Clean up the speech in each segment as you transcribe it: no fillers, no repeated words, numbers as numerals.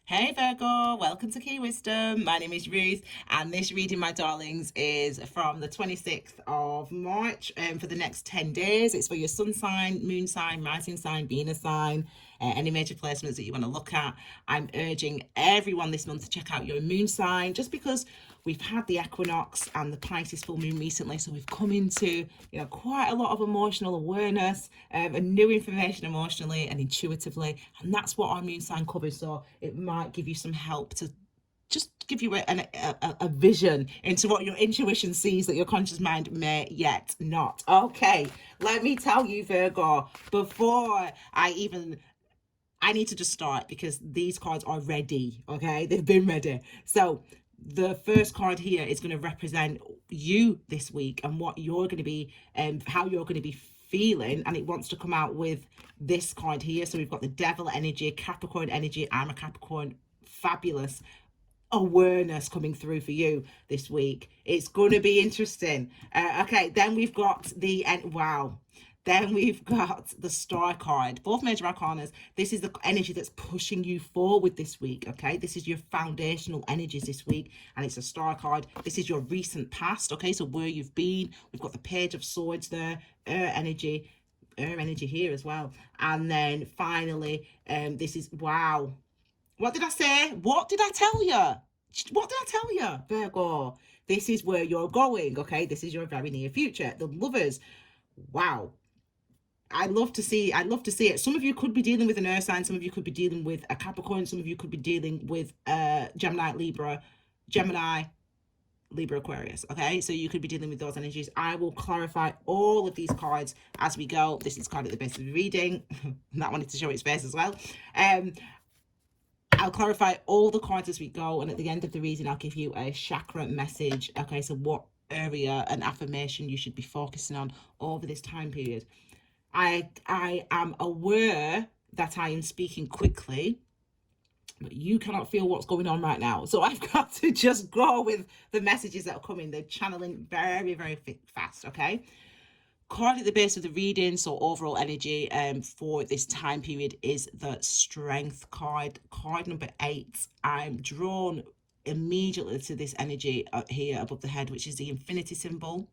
Hey Virgo, welcome to Key Wisdom. My name is Ruth, and this reading, my darlings, is from the 26th of March for the next 10 days. It's for your sun sign, moon sign, rising sign, Venus sign, any major placements that you want to look at. I'm urging everyone this month to check out your moon sign just because we've had the equinox and the Pisces full moon recently, so we've come into quite a lot of emotional awareness and new information emotionally and intuitively, and that's what our moon sign covers. So it might give you some help to just give you a vision into what your intuition sees that your conscious mind may yet not. Okay, let me tell you, Virgo, before I need to just start because these cards are ready, okay? They've been ready. So the first card here is going to represent you this week and what you're going to be, how you're going to be feeling, and it wants to come out with this card here. So we've got the Devil energy, Capricorn energy. I'm a Capricorn. Fabulous awareness coming through for you this week. It's going to be interesting. Okay, then we've got the wow. Then we've got the Star card, both major arcanas. This is the energy that's pushing you forward this week, okay? This is your foundational energies this week, and it's a Star card. This is your recent past, okay? So where you've been. We've got the Page of Swords there, air energy here as well. And then finally, this is, wow. What did I say? What did I tell you? What did I tell you, Virgo? This is where you're going, okay? This is your very near future. The Lovers, wow. I love to see it. Some of you could be dealing with an earth sign, some of you could be dealing with a Capricorn, some of you could be dealing with Gemini, Libra, Aquarius. Okay, so you could be dealing with those energies. I will clarify all of these cards as we go. This is card at the base of the reading. That wanted to show its face as well. I'll clarify all the cards as we go, and at the end of the reading I'll give you a chakra message. Okay, so what area and affirmation you should be focusing on over this time period. I am aware that I am speaking quickly, but you cannot feel what's going on right now. So I've got to just go with the messages that are coming. They're channeling very, very fast, okay? Card at the base of the reading, so overall energy for this time period is the Strength card. Card number 8. I'm drawn immediately to this energy here above the head, which is the infinity symbol.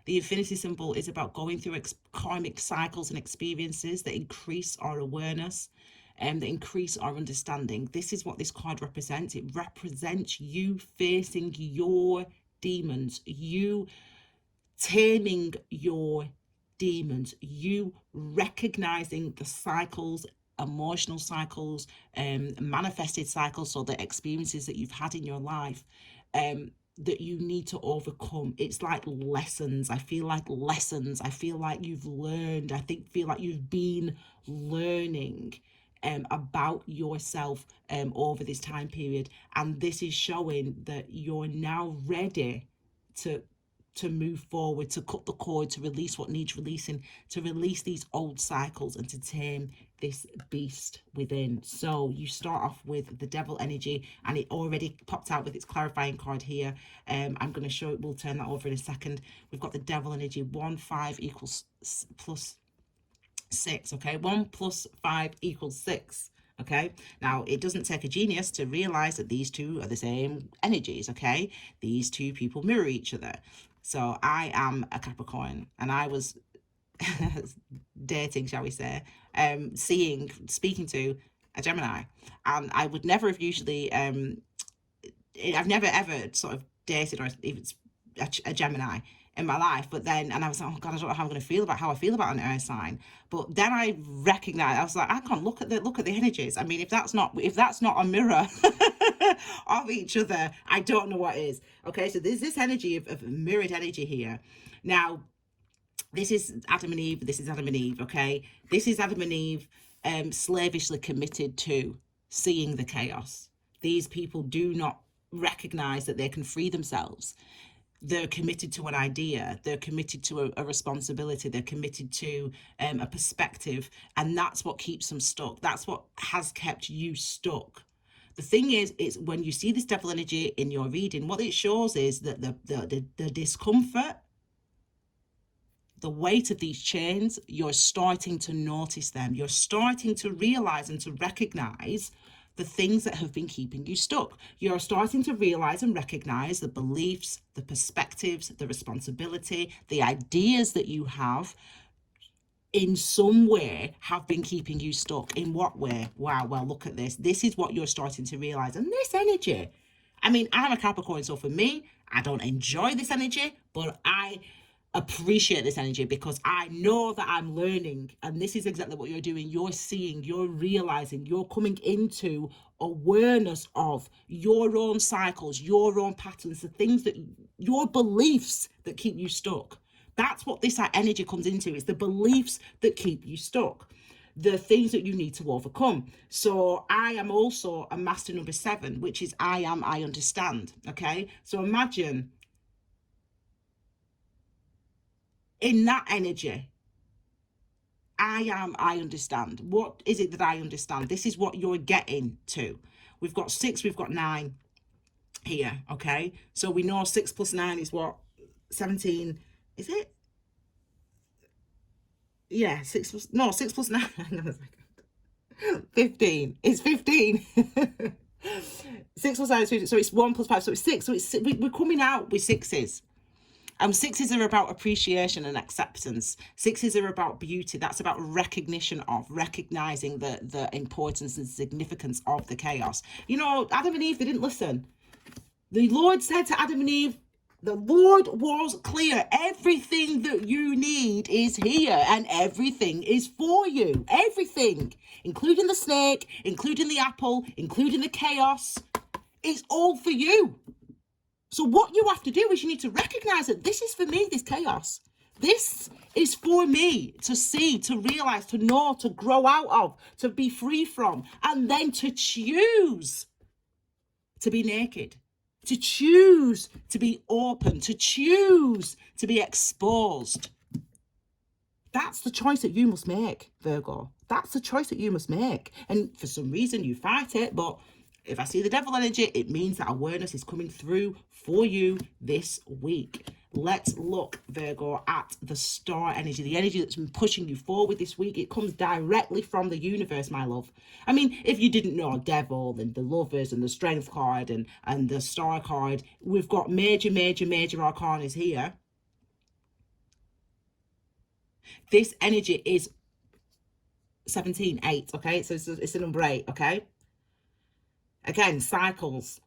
The infinity symbol is about going through karmic cycles and experiences that increase our awareness and that increase our understanding. This is what this card represents. It represents you facing your demons, you taming your demons, you recognizing the cycles, emotional cycles, manifested cycles, so the experiences that you've had in your life that you need to overcome. It's like lessons. I feel like lessons. I feel like you've learned. Feel like you've been learning about yourself over this time period, and this is showing that you're now ready to move forward, to cut the cord, to release what needs releasing, to release these old cycles and to tame this beast within. So you start off with the Devil energy, and it already popped out with its clarifying card here. I'm going to show it. We'll turn that over in a second. We've got the Devil energy. 1 5 equals plus 6. Okay, 1 plus 5 equals 6. Okay, now it doesn't take a genius to realize that these two are the same energies. Okay, these two people mirror each other. So I am a Capricorn, and I was dating, shall we say, speaking to a Gemini, and I would never have usually, I've never ever sort of dated or even a Gemini in my life, but then, and I was like, oh God, I don't know how I'm going to feel about how I feel about an earth sign. But then I recognized, I was like, I can't look at the energies. I mean, if that's not a mirror of each other, I don't know what is. Okay, so there's this energy of mirrored energy here. Now, this is Adam and Eve. This is Adam and Eve. Okay, this is Adam and Eve, slavishly committed to seeing the chaos. These people do not recognize that they can free themselves. They're committed to an idea, they're committed to a responsibility, they're committed to a perspective, and that's what keeps them stuck. That's what has kept you stuck. The thing is, it's when you see this Devil energy in your reading, what it shows is that the discomfort, the weight of these chains, you're starting to notice them. You're starting to realize and to recognize the things that have been keeping you stuck. You're starting to realize and recognize the beliefs, the perspectives, the responsibility, the ideas that you have in some way have been keeping you stuck. In what way? Wow, well, look at this. This is what you're starting to realize. And this energy, I mean, I'm a Capricorn, so for me, I don't enjoy this energy, but I appreciate this energy because I know that I'm learning. And this is exactly what you're doing. You're seeing, you're realizing, you're coming into awareness of your own cycles, your own patterns, the things that your beliefs that keep you stuck. That's what this energy comes into. It's the beliefs that keep you stuck, the things that you need to overcome. So I am also a master number 7, which is I understand. Okay. So imagine in that energy, I understand. What is it that I understand? This is what you're getting to. We've got 6, we've got 9 here. Okay. So we know 6 plus 9 is what? 17. Is it? Yeah, 6 plus 9. Hang on a second. 15. It's 15. 6 plus 9 is 15. So it's 1 plus 5. So it's 6. So we're coming out with 6s. And 6s are about appreciation and acceptance. 6s are about beauty. That's about recognition of, recognizing the importance and significance of the chaos. You know, Adam and Eve, they didn't listen. The Lord said to Adam and Eve, the Lord was clear. Everything that you need is here and everything is for you. Everything, including the snake, including the apple, including the chaos. It's all for you. So what you have to do is you need to recognize that this is for me, this chaos. This is for me to see, to realize, to know, to grow out of, to be free from, and then to choose to be naked. To choose to be open, to choose to be exposed. That's the choice that you must make, Virgo. That's the choice that you must make. And for some reason you fight it, but if I see the devil energy, it means that awareness is coming through for you this week. Let's look, Virgo, at the star energy, the energy that's been pushing you forward this week. It comes directly from the universe, my love. I mean, if you didn't know devil and the lovers and the strength card and the star card, we've got major arcanas here. This energy is 17, 8, okay? So it's a number 8, okay? Again, cycles.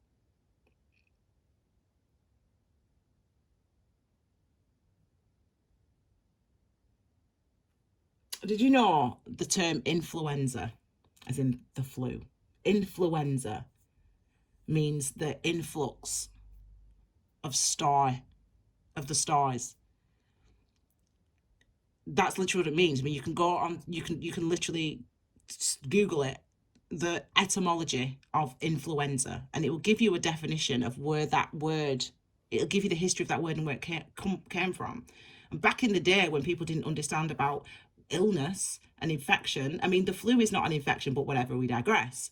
Did you know the term influenza, as in the flu? Influenza means the influx of the stars. That's literally what it means. I mean, you can go on, you can literally Google it, the etymology of influenza, and it will give you a definition of where that word, it'll give you the history of that word and where it came from. And back in the day when people didn't understand about illness and infection, I mean, the flu is not an infection, but whatever, we digress.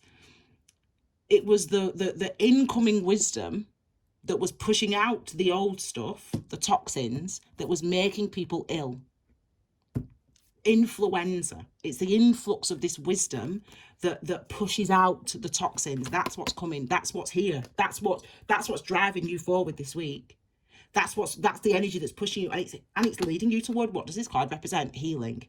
It was the incoming wisdom that was pushing out the old stuff, the toxins, that was making people ill. Influenza, it's the influx of this wisdom that pushes out the toxins. That's what's coming. That's what's here. That's what's driving you forward this week. That's the energy that's pushing you, and it's leading you toward, what does this card represent? Healing.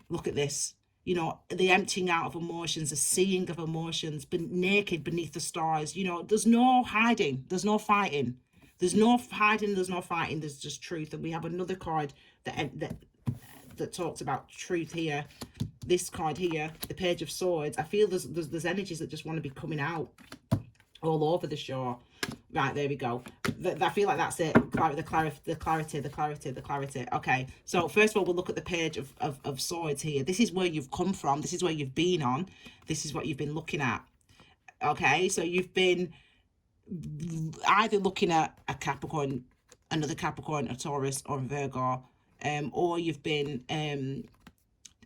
Look at this. You know, the emptying out of emotions, the seeing of emotions, naked beneath the stars. You know, there's no hiding. There's no fighting. There's no hiding. There's no fighting. There's just truth. And we have another card that talks about truth here. This card here, the Page of Swords. I feel there's energies that just want to be coming out all over the show. Right, there we go. I feel like that's it. The clarity. Okay, so first of all, we'll look at the Page of Swords here. This is where you've come from. This is where you've been on. This is what you've been looking at. Okay, so you've been either looking at a Capricorn, another Capricorn, a Taurus, or a Virgo, or you've been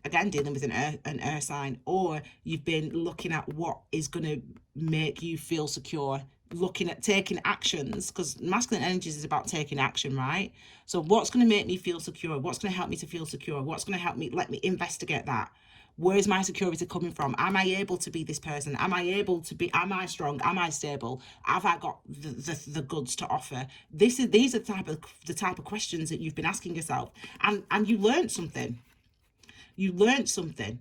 again dealing with an earth sign, or you've been looking at what is going to make you feel secure, looking at taking actions, because masculine energies is about taking action, right? So what's going to make me feel secure? What's going to help me to feel secure? What's going to help me, let me investigate that? Where is my security coming from? Am I able to be this person? Am I strong? Am I stable? Have I got the goods to offer? These are the type of questions that you've been asking yourself. And you learned something. You learned something.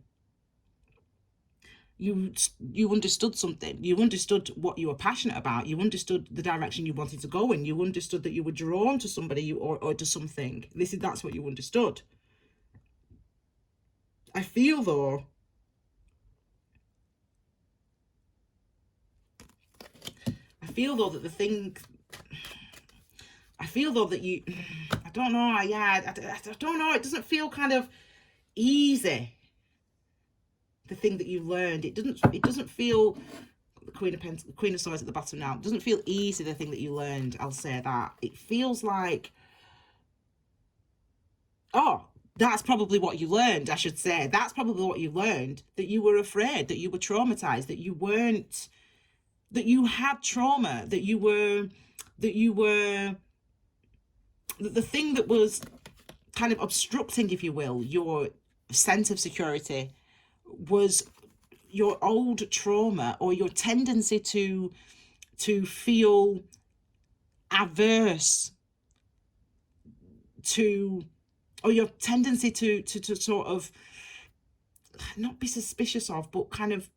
You understood something. You understood what you were passionate about. You understood the direction you wanted to go in. You understood that you were drawn to somebody or to something. That's what you understood. I feel though that the thing, I feel though that you, I don't know, yeah, I don't know, it doesn't feel kind of easy, the thing that you learned. It doesn't feel, the Queen of Swords at the bottom now, it doesn't feel easy, the thing that you learned, I'll say that. It feels like, oh, that's probably what you learned, I should say. That's probably what you learned, that you were afraid, that you were traumatized, that you weren't, that you had trauma, that the thing that was kind of obstructing, if you will, your sense of security was your old trauma, or your tendency to feel averse to, or your tendency to sort of not be suspicious of, but kind of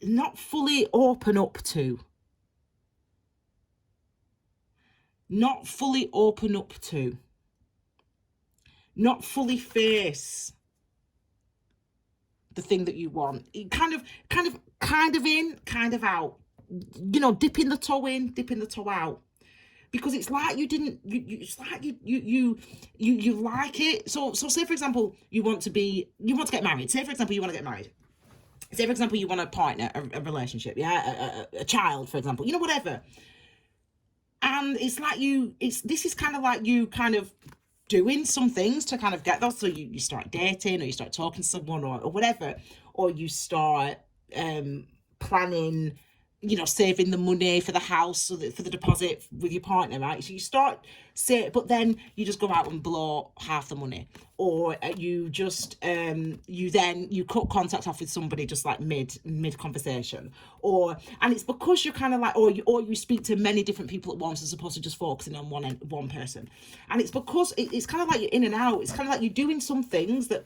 not fully open up to, not fully face the thing that you want. Kind of in, kind of out, you know, dipping the toe in, dipping the toe out, because it's like you didn't, it's like you like it. So say for example, you want to get married. Say for example, you want to get married. Say for example, you want a partner, a relationship, yeah, a child, for example, you know, whatever. And it's like this is kind of like you kind of doing some things to kind of get those. So you start dating, or you start talking to someone, or whatever, or you start planning, you know, saving the money for the house, so that for the deposit with your partner, right? So you start but then you just go out and blow half the money, or you just you cut contact off with somebody just like mid conversation, and it's because you're kind of like, or you speak to many different people at once as opposed to just focusing on one person, and it's because it's kind of like you're in and out. It's kind of like you're doing some things that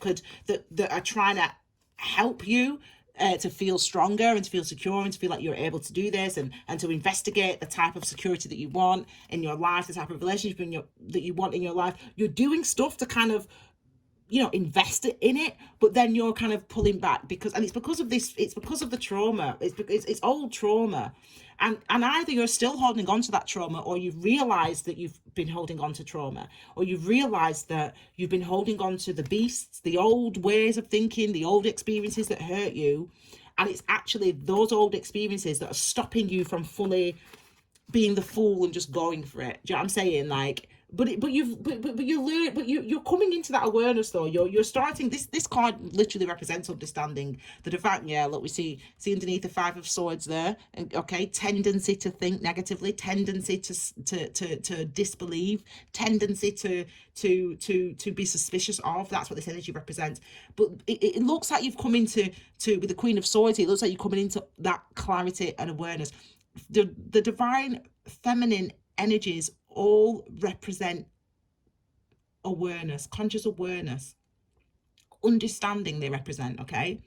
are trying to help you to feel stronger and to feel secure and to feel like you're able to do this, and to investigate the type of security that you want in your life, the type of relationship that you want in your life. You're doing stuff to kind of, you know, invest in it, but then you're kind of pulling back and it's because of the trauma. It's old trauma, and either you're still holding on to that trauma, or you've realized that you've been holding on to trauma, or you've realized that you've been holding on to the beasts, the old ways of thinking, the old experiences that hurt you, and it's actually those old experiences that are stopping you from fully being the fool and just going for it. Do you know what I'm saying? Like, you're coming into that awareness though. You're starting, this card literally represents understanding. The divine, yeah, look, we see underneath the Five of Swords there, and okay, tendency to think negatively, tendency to disbelieve, tendency to be suspicious of. That's what this energy represents. But it looks like you've come into with the Queen of Swords, it looks like you're coming into that clarity and awareness. The divine feminine energies all represent awareness, conscious awareness, understanding. They represent, okay,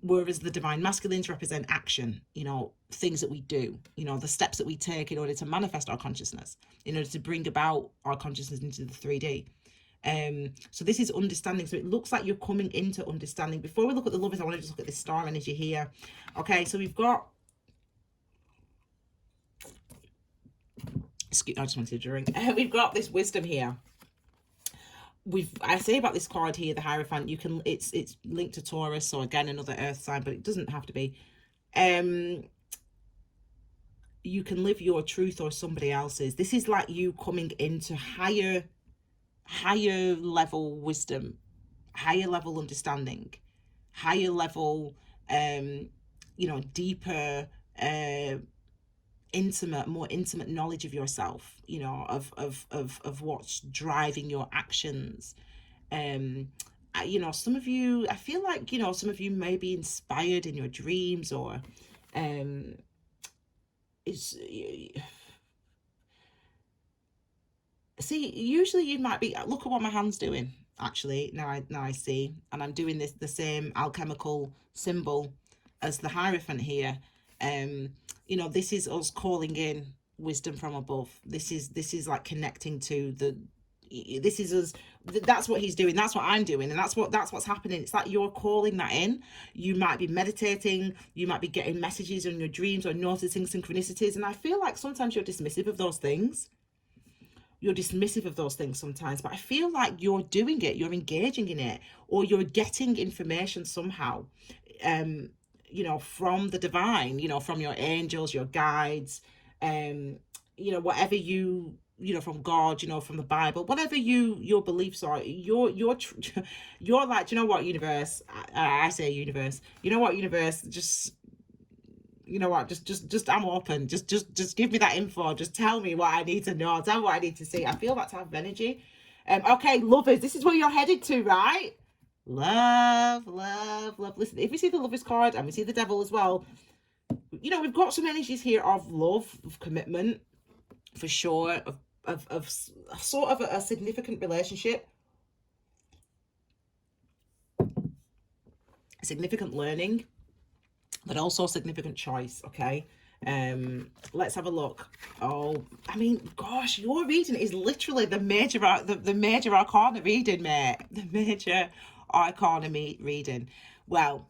whereas the divine masculines represent action, you know, things that we do, you know, the steps that we take in order to manifest our consciousness, in order to bring about our consciousness into the 3D. So this is understanding. So it looks like you're coming into understanding. Before we look at the lovers, I want to just look at this star energy here. Okay, so we've got, I just wanted to drink. We've got this wisdom here. I say about this card here, the Hierophant, you can, it's linked to Taurus, so again another earth sign, but it doesn't have to be. You can live your truth or somebody else's. This is like you coming into higher level wisdom, higher level understanding, higher level you know, deeper more intimate knowledge of yourself, you know, of what's driving your actions, You know, some of you, I feel like, you know, some of you may be inspired in your dreams, or it's, see, usually you might be, look at what my hand's doing, actually, now I see, and I'm doing the same alchemical symbol as the Hierophant here. You know, this is us calling in wisdom from above. This is like connecting to the, this is us, that's what he's doing, that's what I'm doing, and that's what's happening. It's like you're calling that in. You might be meditating, you might be getting messages in your dreams, or noticing synchronicities, and I feel like sometimes you're dismissive of those things. You're dismissive of those things sometimes, but I feel like you're doing it, you're engaging in it, or you're getting information somehow, you know, from the divine, you know, from your angels, your guides, you know, whatever you know, from God, you know, from the Bible, whatever your beliefs are, you're like, do you know what, universe, I say universe, you know what, universe, just, you know what, just I'm open, just give me that info, just tell me what I need to know, tell me what I need to see. I feel that type of energy. Okay, lovers, this is where you're headed to, right? Love. Listen, if we see the Lovers card and we see the Devil as well, you know, we've got some energies here of love, of commitment, for sure, of sort of a significant relationship, significant learning, but also significant choice. Okay, let's have a look. Oh, I mean, gosh, your reading is literally the major arcana reading, mate. The major arcana reading. Well,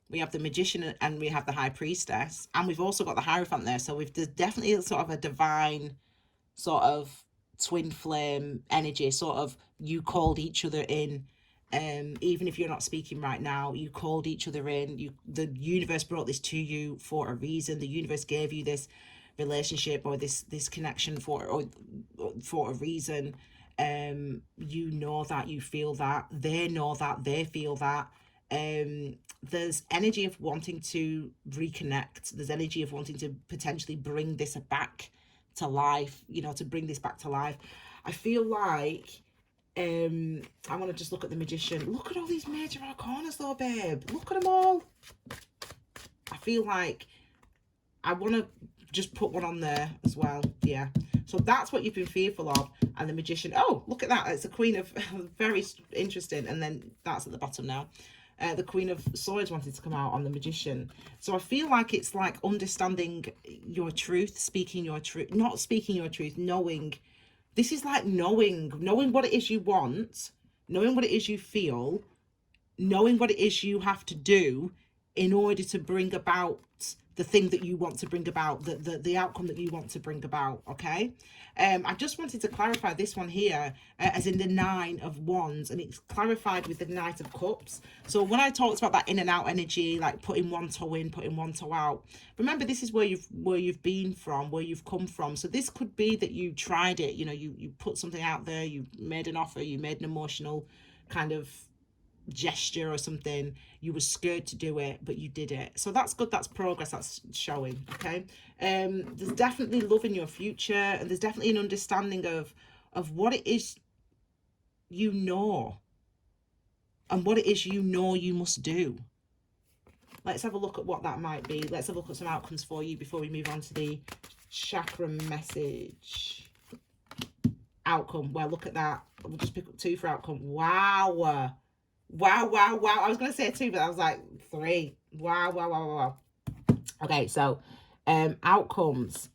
we have the Magician and we have the High Priestess, and we've also got the Hierophant there. So there's definitely sort of a divine sort of twin flame energy, sort of, you called each other in. Even if you're not speaking right now, you called each other in. The universe brought this to you for a reason. The universe gave you this relationship, or this connection for a reason. You know that, you feel that, they know that, they feel that. There's energy of wanting to reconnect. There's energy of wanting to potentially bring this back to life, you know, to bring this back to life. I feel like I want to just look at the Magician. Look at all these major arcanas though, babe. Look at them all. I feel like I want to just put one on there as well. Yeah. So that's what you've been fearful of. And the Magician. Oh, look at that. It's a Queen of, very interesting. And then that's at the bottom now. The Queen of Swords wanted to come out on the Magician. So I feel like it's like understanding your truth, speaking your truth, not speaking your truth, knowing. This is like knowing what it is you want, knowing what it is you feel, knowing what it is you have to do in order to bring about the thing that you want to bring about, the outcome that you want to bring about. Okay, I just wanted to clarify this one here, as in the Nine of Wands, and it's clarified with the Knight of Cups. So when I talked about that in and out energy, like putting one toe in, putting one toe out, remember, this is where you've been from, where you've come from. So this could be that you tried it, you know, you put something out there, you made an offer, you made an emotional kind of gesture or something, you were scared to do it, but you did it. So that's good, that's progress, that's showing. Okay, there's definitely love in your future, and there's definitely an understanding of what it is you know, and what it is you know you must do. Let's have a look at what that might be. Let's have a look at some outcomes for you before we move on to the chakra message. Outcome, well, look at that. We'll just pick up 2 for outcome. Wow. I was going to say 2, but I was like 3. Wow. Okay, so outcomes.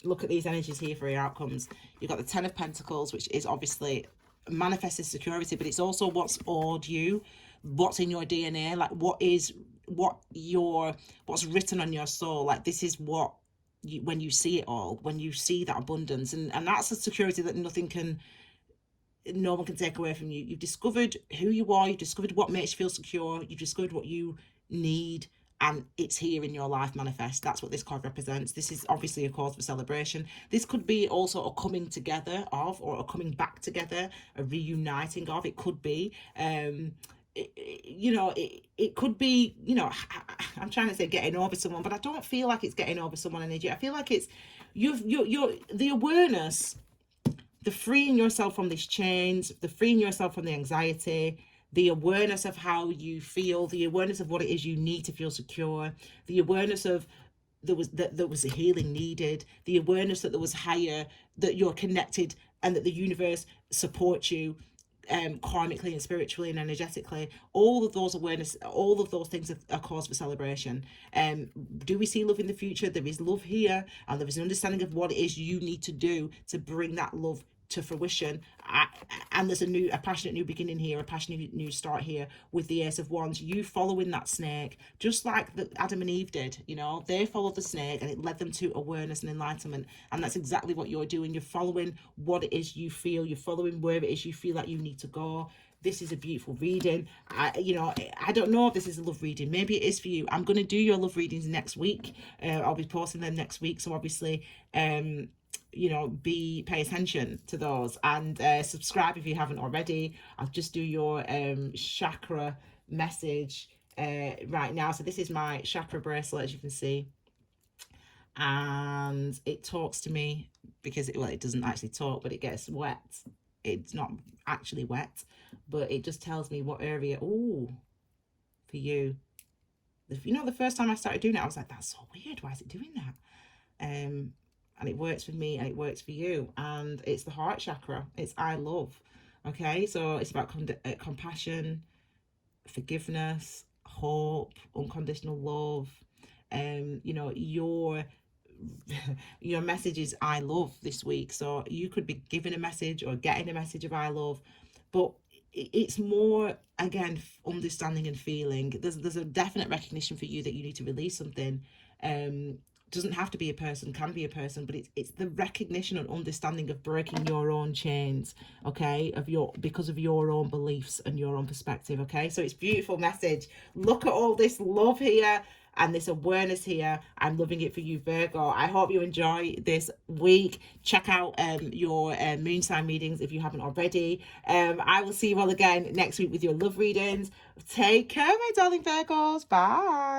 Look at these energies here for your outcomes. You've got the 10 of Pentacles, which is obviously manifested security, but it's also what's awed you, what's in your DNA, like what's written on your soul. Like this is what when you see it all, when you see that abundance, and that's a security that no one can take away from you. You've discovered who you are, you've discovered what makes you feel secure, you've discovered what you need, and it's here in your life manifest. That's what this card represents. This is obviously a cause for celebration. This could be also a coming together of, or a coming back together, a reuniting of. It could be it could be, you know, I'm trying to say getting over someone, but I don't feel like it's getting over someone energy. I feel like it's you're the awareness the freeing yourself from these chains, the freeing yourself from the anxiety, the awareness of how you feel, the awareness of what it is you need to feel secure, the awareness of there was a healing needed, the awareness that there was higher, that you're connected, and that the universe supports you karmically and spiritually and energetically. All of those awareness, all of those things are cause for celebration. Do we see love in the future? There is love here, and there is an understanding of what it is you need to do to bring that love to fruition. And there's a passionate new beginning here, a passionate new start here with the Ace of Wands. You following that snake, just like the Adam and Eve did. You know, they followed the snake and it led them to awareness and enlightenment, and that's exactly what you're doing. You're following what it is you feel, you're following where it is you feel like you need to go. This is a beautiful reading. I don't know if this is a love reading. Maybe it is for you. I'm going to do your love readings next week. I'll be posting them next week, so obviously pay attention to those, and subscribe if you haven't already. I'll just do your chakra message right now. So this is my chakra bracelet, as you can see, and it talks to me because it doesn't actually talk, but it gets wet. It's not actually wet, but it just tells me what area. Oh, for you. The first time I started doing it, I was like, that's so weird, why is it doing that? And it works for me and it works for you, and it's the heart chakra. It's I love. Okay, so it's about compassion, forgiveness, hope, unconditional love. Your message is I love this week, so you could be giving a message or getting a message of I love, but it's more, again, understanding and feeling. There's a definite recognition for you that you need to release something. Doesn't have to be a person, can be a person, but it's the recognition and understanding of breaking your own chains, okay, because of your own beliefs and your own perspective. Okay, so it's beautiful message. Look at all this love here and this awareness here. I'm loving it for you, Virgo. I hope you enjoy this week. Check out your moon sign readings if you haven't already. I will see you all again next week with your love readings. Take care, my darling Virgos. Bye.